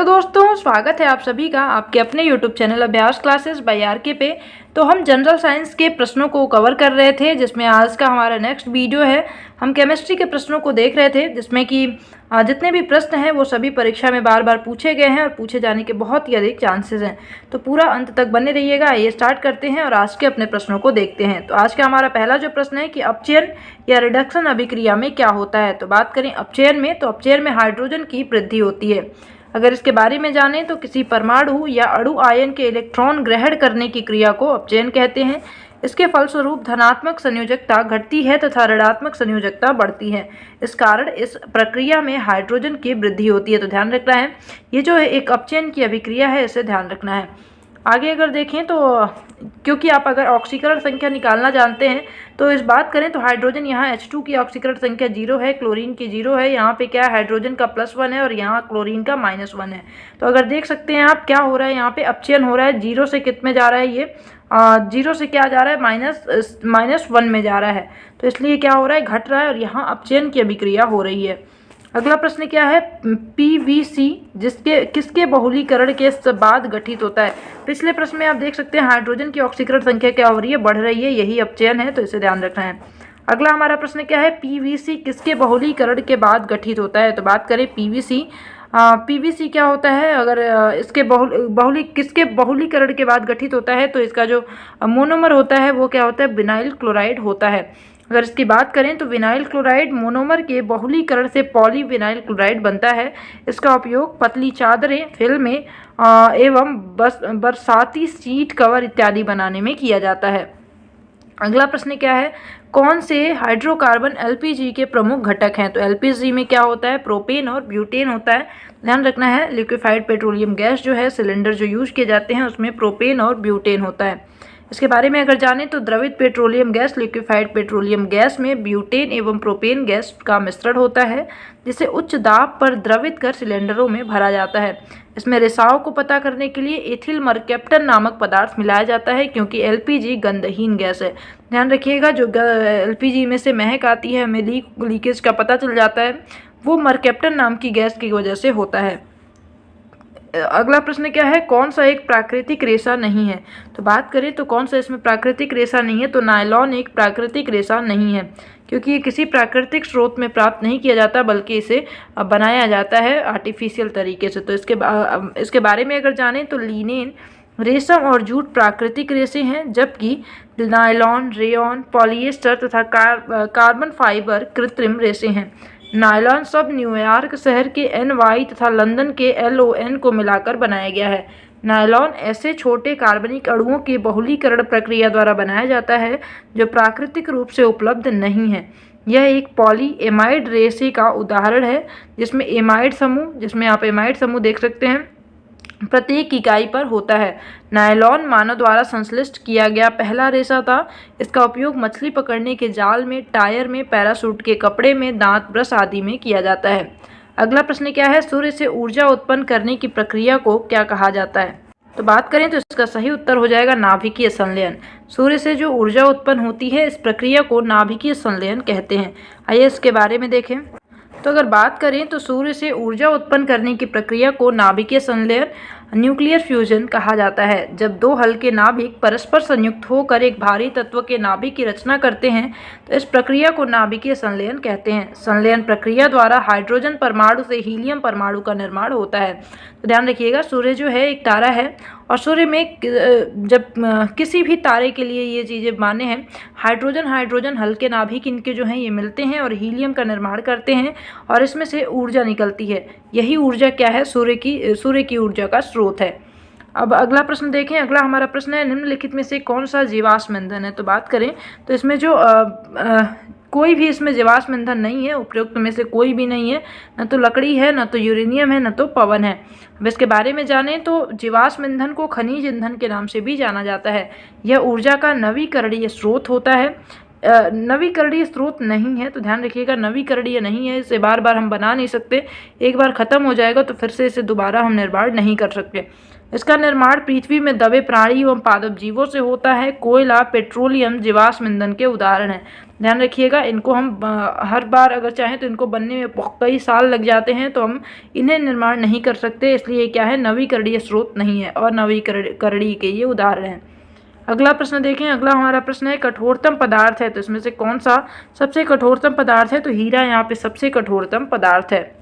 Hello दोस्तों, स्वागत है आप सभी का आपके अपने YouTube चैनल अभ्यास क्लासेस बाय आरके पे। तो हम जनरल साइंस के प्रश्नों को कवर कर रहे थे, जिसमें आज का हमारा नेक्स्ट वीडियो है। हम केमिस्ट्री के प्रश्नों को देख रहे थे, जिसमें कि जितने भी प्रश्न हैं वो सभी परीक्षा में बार बार पूछे गए हैं और पूछे जाने के बहुत ही अधिक चांसेस हैं। तो पूरा अंत तक बने रहिएगा। ये स्टार्ट करते हैं और आज के अपने प्रश्नों को देखते हैं। तो आज का हमारा पहला जो प्रश्न है कि अपचयन या रिडक्शन अभिक्रिया में क्या होता है। तो बात करें अपचयन में, तो अपचयन में हाइड्रोजन की वृद्धि होती है। अगर इसके बारे में जानें तो किसी परमाणु या अणु आयन के इलेक्ट्रॉन ग्रहण करने की क्रिया को अपचयन कहते हैं। इसके फलस्वरूप धनात्मक संयोजकता घटती है तथा ऋणात्मक संयोजकता बढ़ती है। इस कारण इस प्रक्रिया में हाइड्रोजन की वृद्धि होती है। तो ध्यान रखना है, ये जो है एक अपचयन की अभिक्रिया है, इसे ध्यान रखना है। आगे अगर देखें तो क्योंकि आप अगर ऑक्सीकरण संख्या निकालना जानते हैं तो इस बात करें तो हाइड्रोजन यहाँ H2 की ऑक्सीकरण संख्या 0 है, क्लोरीन की 0 है। यहाँ पे क्या है, हाइड्रोजन का +1 है और यहाँ क्लोरीन का -1 है। तो अगर देख सकते हैं आप क्या हो रहा है, यहाँ पे अपचयन हो रहा है। 0 से कितने जा रहा है, ये 0 से क्या जा रहा है, -1 में जा रहा है। तो इसलिए क्या हो रहा है, घट रहा है और यहाँ अपचयन की अभिक्रिया हो रही है। अगला प्रश्न क्या है, PVC किसके बहुलीकरण के बाद गठित होता है। पिछले प्रश्न में आप देख सकते हैं हाइड्रोजन की ऑक्सीकरण संख्या क्या हो रही है, बढ़ रही है, यही अपचयन है। तो इसे ध्यान रखना है। अगला हमारा प्रश्न क्या है, PVC किसके बहुलीकरण के बाद गठित होता है। तो बात करें PVC क्या होता है, अगर इसके किसके बहुलीकरण के बाद गठित होता है तो इसका जो मोनोमर होता है वो क्या होता है, विनाइल क्लोराइड होता है। अगर इसकी बात करें तो विनाइल क्लोराइड मोनोमर के बहुलीकरण से पॉलीविनाइल क्लोराइड बनता है। इसका उपयोग पतली चादरें, फिल्में एवं बरसाती सीट कवर इत्यादि बनाने में किया जाता है। अगला प्रश्न क्या है, कौन से हाइड्रोकार्बन LPG के प्रमुख घटक हैं। तो LPG में क्या होता है, प्रोपेन और ब्यूटेन होता है। ध्यान रखना है, लिक्विफाइड पेट्रोलियम गैस जो है, सिलेंडर जो यूज किए जाते हैं उसमें प्रोपेन और ब्यूटेन होता है। इसके बारे में अगर जानें तो द्रवित petroleum gas, liquefied petroleum gas में ब्यूटेन एवं प्रोपेन गैस का मिश्रण होता है, जिसे उच्च दाब पर द्रवित कर सिलेंडरों में भरा जाता है। इसमें रिसाव को पता करने के लिए एथिल मरकैप्टन नामक पदार्थ मिलाया जाता है, क्योंकि LPG गंधहीन गैस है। ध्यान रखिएगा, जो LPG में से महक आती है, हमें लीकेज का पता चल जाता है, वो मरकैप्टन नाम की गैस की वजह से होता है। अगला प्रश्न क्या है, कौन सा एक प्राकृतिक रेशा नहीं है। तो बात करें तो कौन सा इसमें प्राकृतिक रेशा नहीं है, तो नायलॉन एक प्राकृतिक रेशा नहीं है, क्योंकि ये किसी प्राकृतिक स्रोत में प्राप्त नहीं किया जाता, बल्कि इसे बनाया जाता है आर्टिफिशियल तरीके से। तो इसके बारे में अगर जानें तो लिनेन, रेशम और जूट प्राकृतिक रेशे हैं, जबकि नायलॉन, रेयॉन, पॉलिएस्टर तथा कार्बन फाइबर कृत्रिम रेशे हैं। नायलॉन शब्द न्यूयॉर्क शहर के NY तथा लंदन के LON को मिलाकर बनाया गया है। नायलॉन ऐसे छोटे कार्बनिक अणुओं के बहुलीकरण प्रक्रिया द्वारा बनाया जाता है जो प्राकृतिक रूप से उपलब्ध नहीं है। यह एक पॉली एमाइड रेशे का उदाहरण है, जिसमें आप एमाइड समूह देख सकते हैं, प्रत्येक इकाई पर होता है। नायलॉन मानव द्वारा संश्लिष्ट किया गया पहला रेशा था। इसका उपयोग मछली पकड़ने के जाल में, टायर में, पैराशूट के कपड़े में, दांत ब्रश आदि में किया जाता है। अगला प्रश्न क्या है, सूर्य से ऊर्जा उत्पन्न करने की प्रक्रिया को क्या कहा जाता है। तो बात करें तो इसका सही उत्तर हो जाएगा नाभिकीय संलयन। सूर्य से जो ऊर्जा उत्पन्न होती है, इस प्रक्रिया को नाभिकीय संलयन कहते हैं। आइए इसके बारे में देखें। तो अगर बात करें तो सूर्य से ऊर्जा उत्पन्न करने की प्रक्रिया को नाभिकीय संलयन, न्यूक्लियर फ्यूजन कहा जाता है। जब दो हल्के नाभिक परस्पर संयुक्त होकर एक भारी तत्व के नाभिक की रचना करते हैं तो इस प्रक्रिया को नाभिकीय संलयन कहते हैं। संलयन प्रक्रिया द्वारा हाइड्रोजन परमाणु से हीलियम परमाणु का निर्माण होता है। तो ध्यान रखिएगा, सूर्य जो है एक तारा है और सूर्य में जब किसी भी तारे के लिए ये चीज़ें मान्य हैं, हाइड्रोजन हल्के नाभिक इनके जो हैं ये मिलते हैं और हीलियम का निर्माण करते हैं और इसमें से ऊर्जा निकलती है। यही ऊर्जा क्या है, सूर्य की ऊर्जा का स्रोत है। अब अगला प्रश्न देखें। अगला हमारा प्रश्न है, निम्नलिखित में से कौन सा जीवाश्म ईंधन है। तो बात करें तो इसमें जो कोई भी इसमें जीवाश्म ईंधन नहीं है, उपयुक्त में से कोई भी नहीं है, न तो लकड़ी है, न तो यूरेनियम है, न तो पवन है। अब इसके बारे में जानें तो जीवाश्म ईंधन को खनिज ईंधन के नाम से भी जाना जाता है। यह ऊर्जा का नवीकरणीय स्रोत होता है। नवीकरणीय स्रोत नहीं है। तो ध्यान रखिएगा, नवीकरणीय नहीं है, इसे बार बार हम बना नहीं सकते, एक बार ख़त्म हो जाएगा तो फिर से इसे दोबारा हम निर्माण नहीं कर सकते। इसका निर्माण पृथ्वी में दबे प्राणी एवं पादप जीवों से होता है। कोयला, पेट्रोलियम जीवाश्म ईंधन के उदाहरण हैं। ध्यान रखिएगा, इनको हम हर बार अगर चाहें तो इनको बनने में कई साल लग जाते हैं, तो हम इन्हें निर्माण नहीं कर सकते, इसलिए क्या है, नवीकरणीय स्रोत नहीं है और नवीकरणीय के ये उदाहरण हैं। अगला प्रश्न देखें। अगला हमारा प्रश्न है कठोरतम पदार्थ है, तो इसमें से कौन सा सबसे कठोरतम पदार्थ है? तो हीरा यहाँ पे सबसे कठोरतम पदार्थ है।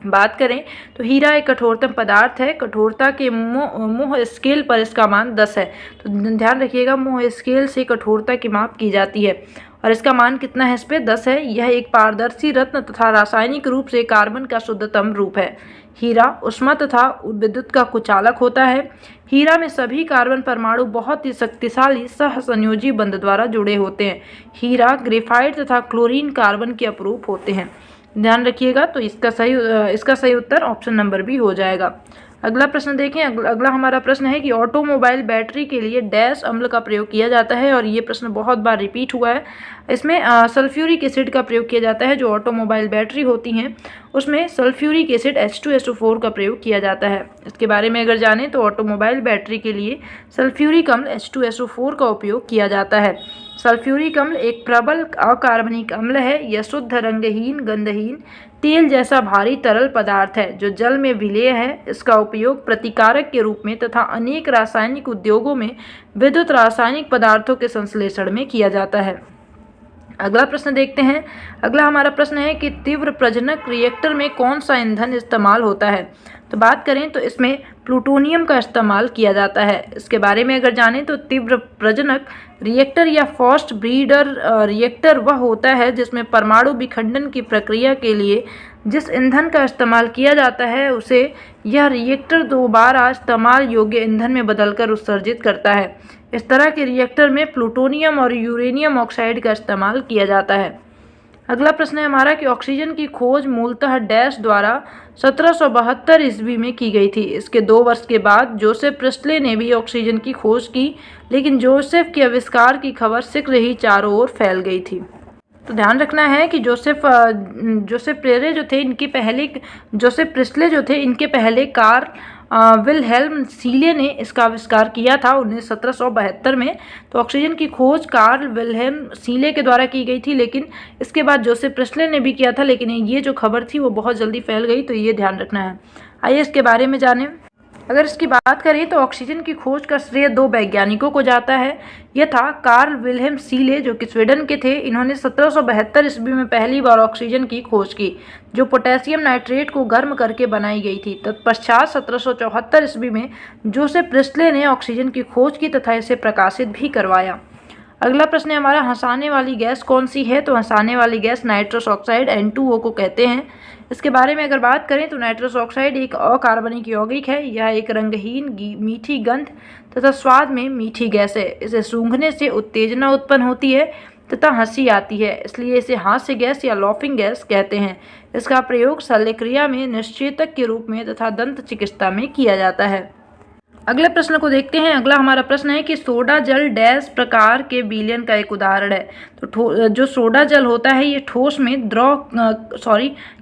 बात करें तो हीरा एक कठोरतम पदार्थ है। कठोरता के मोह स्केल पर इसका मान 10 है। तो ध्यान रखिएगा, मोह स्केल से कठोरता की माप की जाती है और इसका मान कितना है? इस पे 10 है। यह एक पारदर्शी रत्न तथा रासायनिक रूप से कार्बन का शुद्धतम रूप है। हीरा उष्मा तथा विद्युत का कुचालक होता है। हीरा में सभी कार्बन परमाणु बहुत ही शक्तिशाली सहसंयोजी बंध द्वारा जुड़े होते हैं। हीरा ग्रेफाइट तथा क्लोरीन कार्बन के अपरूप होते हैं। ध्यान रखिएगा, तो इसका सही उत्तर ऑप्शन नंबर बी हो जाएगा। अगला प्रश्न देखें। अगला हमारा प्रश्न है कि ऑटोमोबाइल बैटरी के लिए डैश अम्ल का प्रयोग किया जाता है, और ये प्रश्न बहुत बार रिपीट हुआ है। इसमें सल्फ्यूरिक एसिड का प्रयोग किया जाता है। जो ऑटोमोबाइल बैटरी होती हैं उसमें सल्फ्यूरिक एसिड H2SO4 का प्रयोग किया जाता है। इसके बारे में अगर जानें तो ऑटोमोबाइल बैटरी के लिए सल्फ्यूरिक अम्ल H2SO4 का उपयोग किया जाता है। सल्फ्यूरिक अम्ल एक प्रबल अकार्बनिक अम्ल है। यह शुद्ध, रंगहीन, गंधहीन, तेल जैसा भारी तरल पदार्थ है जो जल में विलेय है। इसका उपयोग प्रतिकारक के रूप में तथा अनेक रासायनिक उद्योगों में विद्युत रासायनिक पदार्थों के संश्लेषण में किया जाता है। अगला प्रश्न देखते हैं। अगला हमारा प्रश्न है कि तीव्र प्रजनक रिएक्टर में कौन सा ईंधन इस्तेमाल होता है? तो बात करें तो इसमें प्लूटोनियम का इस्तेमाल किया जाता है। इसके बारे में अगर जानें तो तीव्र प्रजनक रिएक्टर या फास्ट ब्रीडर रिएक्टर वह होता है जिसमें परमाणु विखंडन की प्रक्रिया के लिए जिस ईंधन का इस्तेमाल किया जाता है उसे यह रिएक्टर दोबारा इस्तेमाल योग्य ईंधन में बदलकर उत्सर्जित करता है। इस तरह के रिएक्टर में प्लूटोनियम और यूरेनियम ऑक्साइड का इस्तेमाल किया जाता है। अगला प्रश्न है हमारा कि ऑक्सीजन की खोज मूलतः डैश द्वारा 1772 ईस्वी में की गई थी। इसके 2 वर्ष के बाद जोसेफ प्रिस्टले ने भी ऑक्सीजन की खोज की, लेकिन जोसेफ के आविष्कार की खबर शीघ्र ही चारों ओर फैल गई थी। तो ध्यान रखना है कि जोसेफ प्रिस्टले जो थे इनके पहले कार्ल विल्हेल्म सीले ने इसका आविष्कार किया था 1772 में। तो ऑक्सीजन की खोज कार्ल विल्हेल्म सीले के द्वारा की गई थी, लेकिन इसके बाद जोसेफ प्रिस्टले ने भी किया था, लेकिन ये जो खबर थी वो बहुत जल्दी फैल गई। तो ये ध्यान रखना है। आइए इसके बारे में जानें। अगर इसकी बात करें तो ऑक्सीजन की खोज का श्रेय 2 वैज्ञानिकों को जाता है। यह था कार्ल विल्हेम सीले जो कि स्वीडन के थे। इन्होंने 1772 ईस्वी में पहली बार ऑक्सीजन की खोज की जो पोटेशियम नाइट्रेट को गर्म करके बनाई गई थी। तत्पश्चात 1774 ईस्वी में जोसेफ प्रिस्टले ने ऑक्सीजन की खोज की तथा इसे प्रकाशित भी करवाया। अगला प्रश्न है हमारा हंसाने वाली गैस कौन सी है? तो हंसाने वाली गैस नाइट्रस ऑक्साइड N2O को कहते हैं। इसके बारे में अगर बात करें तो नाइट्रस ऑक्साइड एक अकार्बनिक यौगिक है। यह एक रंगहीन, मीठी गंध तथा स्वाद में मीठी गैस है। इसे सूंघने से उत्तेजना उत्पन्न होती है तथा हंसी आती है, इसलिए इसे हास्य गैस या लॉफिंग गैस कहते हैं। इसका प्रयोग शल्यक्रिया में निश्चेतक के रूप में तथा दंत चिकित्सा में किया जाता है। अगले प्रश्न को देखते हैं। अगला हमारा प्रश्न है कि सोडा जल डैश प्रकार के विलयन का एक उदाहरण है। तो जो सोडा जल होता है ये ठोस में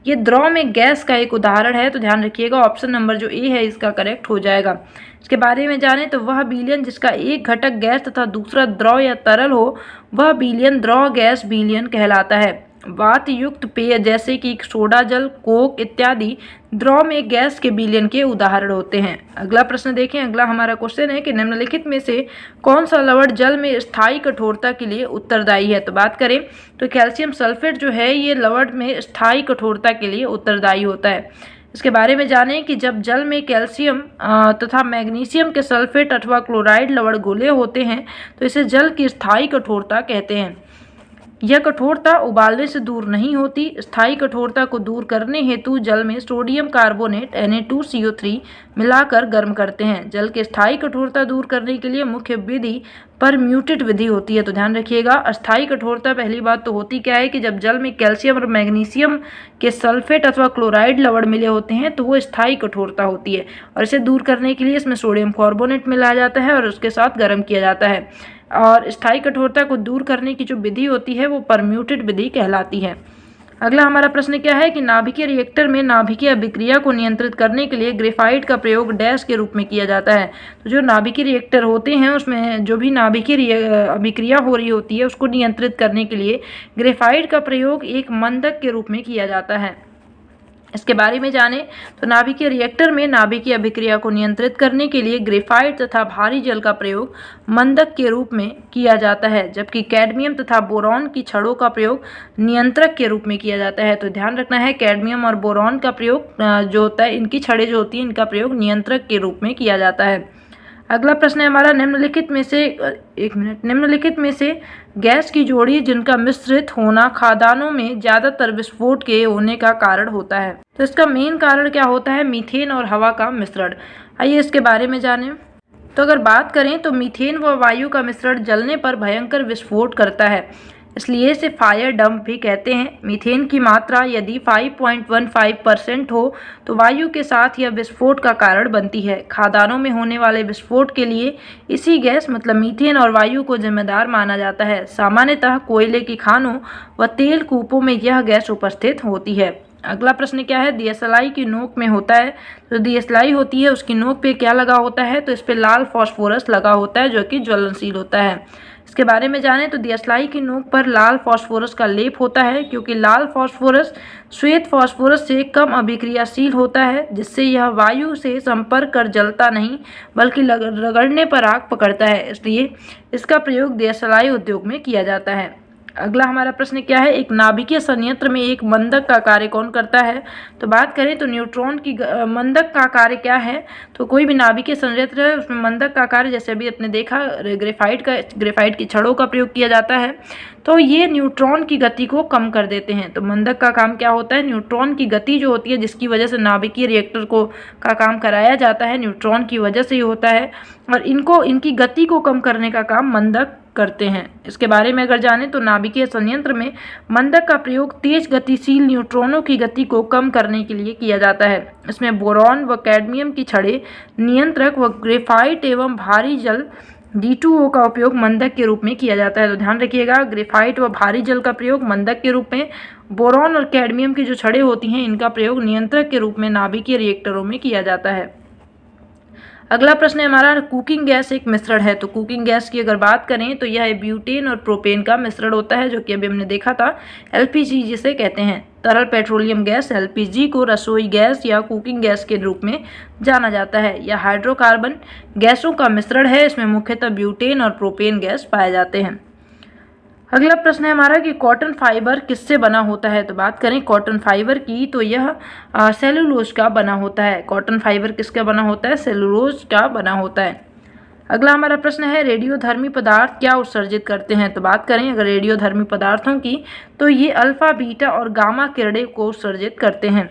ये द्रव में गैस का एक उदाहरण है। तो ध्यान रखिएगा, ऑप्शन नंबर जो ए है इसका करेक्ट हो जाएगा। इसके बारे में जानें तो वह विलयन जिसका एक घटक गैस तथा दूसरा द्रव या तरल हो वह विलयन द्रव गैस विलयन कहलाता है। वात युक्त पेय जैसे कि सोडा जल, कोक इत्यादि द्रव में गैस के विलयन के उदाहरण होते हैं। अगला प्रश्न देखें। अगला हमारा क्वेश्चन है कि निम्नलिखित में से कौन सा लवण जल में स्थायी कठोरता के लिए उत्तरदायी है? तो बात करें तो कैल्शियम सल्फेट जो है ये लवण में स्थायी कठोरता के लिए उत्तरदायी होता है। इसके बारे में जानें कि जब जल में कैल्शियम तथा मैग्नीशियम के सल्फेट अथवा क्लोराइड लवण घुले होते हैं तो इसे जल की स्थायी कठोरता कहते हैं। यह कठोरता उबालने से दूर नहीं होती। स्थायी कठोरता को दूर करने हेतु जल में सोडियम कार्बोनेट Na2CO3 मिलाकर गर्म करते हैं। जल की स्थायी कठोरता दूर करने के लिए मुख्य विधि परम्यूटेट विधि होती है। तो ध्यान रखिएगा, अस्थायी कठोरता पहली बात तो होती क्या है कि जब जल में कैल्शियम और मैग्नीशियम के सल्फेट अथवा क्लोराइड लवण मिले होते हैं तो वो स्थायी कठोरता होती है और इसे दूर करने के लिए इसमें सोडियम कार्बोनेट मिलाया जाता है और उसके साथ गर्म किया जाता है। और स्थायी कठोरता को दूर करने की जो विधि होती है वो परम्यूटेड विधि कहलाती है। अगला हमारा प्रश्न क्या है कि नाभिकीय रिएक्टर में नाभिकीय अभिक्रिया को नियंत्रित करने के लिए ग्रेफाइट का प्रयोग डैश के रूप में किया जाता है। तो जो नाभिकीय रिएक्टर होते हैं उसमें जो भी नाभिकीय अभिक्रिया हो रही होती है उसको नियंत्रित करने के लिए ग्रेफाइट का प्रयोग एक मंदक के रूप में किया जाता है। इसके बारे में जाने तो नाभिकीय रिएक्टर में नाभिकीय अभिक्रिया को नियंत्रित करने के लिए ग्रेफाइट तथा भारी जल का प्रयोग मंदक के रूप में किया जाता है, जबकि कैडमियम तथा बोरॉन की छड़ों का प्रयोग नियंत्रक के रूप में किया जाता है। तो ध्यान रखना है, कैडमियम और बोरॉन का प्रयोग जो होता है, इनकी छड़ें जो होती हैं इनका प्रयोग नियंत्रक के रूप में किया जाता है। अगला प्रश्न है हमारा, निम्नलिखित में से गैस की जोड़ी जिनका मिश्रित होना खादानों में ज़्यादातर विस्फोट के होने का कारण होता है। तो इसका मेन कारण क्या होता है? मीथेन और हवा का मिश्रण। आइए इसके बारे में जानें। तो अगर बात करें तो मीथेन व वायु का मिश्रण जलने पर भयंकर विस्फोट करता है, इसलिए इसे फायर डंप भी कहते हैं। मीथेन की मात्रा यदि 5.15% हो तो वायु के साथ यह विस्फोट का कारण बनती है। खादानों में होने वाले विस्फोट के लिए इसी गैस मतलब मीथेन और वायु को जिम्मेदार माना जाता है। सामान्यतः कोयले की खानों व तेल कूपों में यह गैस उपस्थित होती है। अगला प्रश्न क्या है? दियसलाई की नोक में होता है। तो दियसलाई होती है उसकी नोक पे क्या लगा होता है? तो इस पे लाल फास्फोरस लगा होता है जो कि ज्वलनशील होता है। इसके बारे में जानें तो दियसलाई की नोक पर लाल फास्फोरस का लेप होता है, क्योंकि लाल फास्फोरस श्वेत फास्फोरस से कम अभिक्रियाशील होता है, जिससे यह वायु से संपर्क कर जलता नहीं बल्कि रगड़ने पर आग पकड़ता है। इसलिए इसका प्रयोग दियसलाई उद्योग में किया जाता है। अगला हमारा प्रश्न क्या है? एक नाभिकीय संयंत्र में एक मंदक का कार्य कौन करता है? तो बात करें तो न्यूट्रॉन की मंदक का कार्य क्या है? तो कोई भी नाभिकीय संयंत्र है उसमें मंदक का कार्य, जैसे अभी आपने देखा ग्रेफाइट की छड़ों का प्रयोग किया जाता है, तो ये न्यूट्रॉन की गति को कम कर देते हैं। तो मंदक का काम क्या होता है? न्यूट्रॉन की गति जो होती है जिसकी वजह से नाभिकीय रिएक्टर का काम कराया जाता है, न्यूट्रॉन की वजह से ही होता है, और इनकी गति को कम करने का काम मंदक करते हैं। इसके बारे में अगर जानें तो नाभिकीय संयंत्र में मंदक का प्रयोग तेज गतिशील न्यूट्रॉनों की गति को कम करने के लिए किया जाता है। इसमें बोरॉन व कैडमियम की छड़ें, नियंत्रक व ग्रेफाइट एवं भारी जल D2O का उपयोग मंदक के रूप में किया जाता है। तो ध्यान रखिएगा, ग्रेफाइट व भारी जल का प्रयोग मंदक के रूप में, बोरॉन और कैडमियम की जो छड़ें होती हैं इनका प्रयोग नियंत्रक के रूप में नाभिकीय रिएक्टरों में किया जाता है। अगला प्रश्न है हमारा, कुकिंग गैस एक मिश्रण है। तो कुकिंग गैस की अगर बात करें तो यह ब्यूटेन और प्रोपेन का मिश्रण होता है, जो कि अभी हमने देखा था LPG जिसे कहते हैं। तरल पेट्रोलियम गैस LPG को रसोई गैस या कुकिंग गैस के रूप में जाना जाता है। यह हाइड्रोकार्बन गैसों का मिश्रण है। इसमें मुख्यतः ब्यूटेन और प्रोपेन गैस पाए जाते हैं। अगला प्रश्न है हमारा कि कॉटन फाइबर किससे बना होता है। तो बात करें कॉटन फाइबर की तो यह सेलुलोज का बना होता है। कॉटन फाइबर किसका बना होता है? सेलुलोज का बना होता है। अगला हमारा प्रश्न है, रेडियोधर्मी पदार्थ क्या उत्सर्जित करते हैं। तो बात करें अगर रेडियोधर्मी पदार्थों की तो ये अल्फा, बीटा और गामा किरणें को उत्सर्जित करते हैं।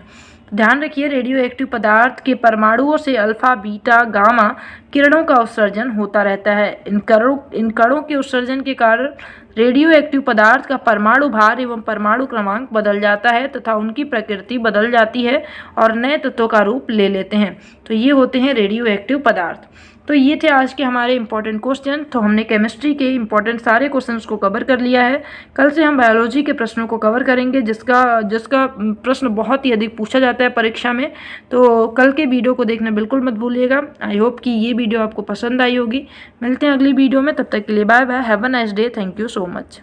ध्यान रखिए, रेडियो एक्टिव पदार्थ के परमाणुओं से अल्फा, बीटा, गामा किरणों का उत्सर्जन होता रहता है। इन कणों के उत्सर्जन के कारण रेडियो एक्टिव पदार्थ का परमाणु भार एवं परमाणु क्रमांक बदल जाता है तथा उनकी प्रकृति बदल जाती है और नए तत्वों का रूप ले लेते हैं। तो ये होते हैं रेडियो एक्टिव पदार्थ। तो ये थे आज के हमारे इंपॉर्टेंट क्वेश्चन। तो हमने केमिस्ट्री के इंपॉर्टेंट सारे क्वेश्चंस को कवर कर लिया है। कल से हम बायोलॉजी के प्रश्नों को कवर करेंगे, जिसका प्रश्न बहुत ही अधिक पूछा जाता है परीक्षा में। तो कल के वीडियो को देखना बिल्कुल मत भूलिएगा। आई होप कि ये वीडियो आपको पसंद आई होगी। मिलते हैं अगली वीडियो में, तब तक के लिए bye bye, have a nice day, thank you so much.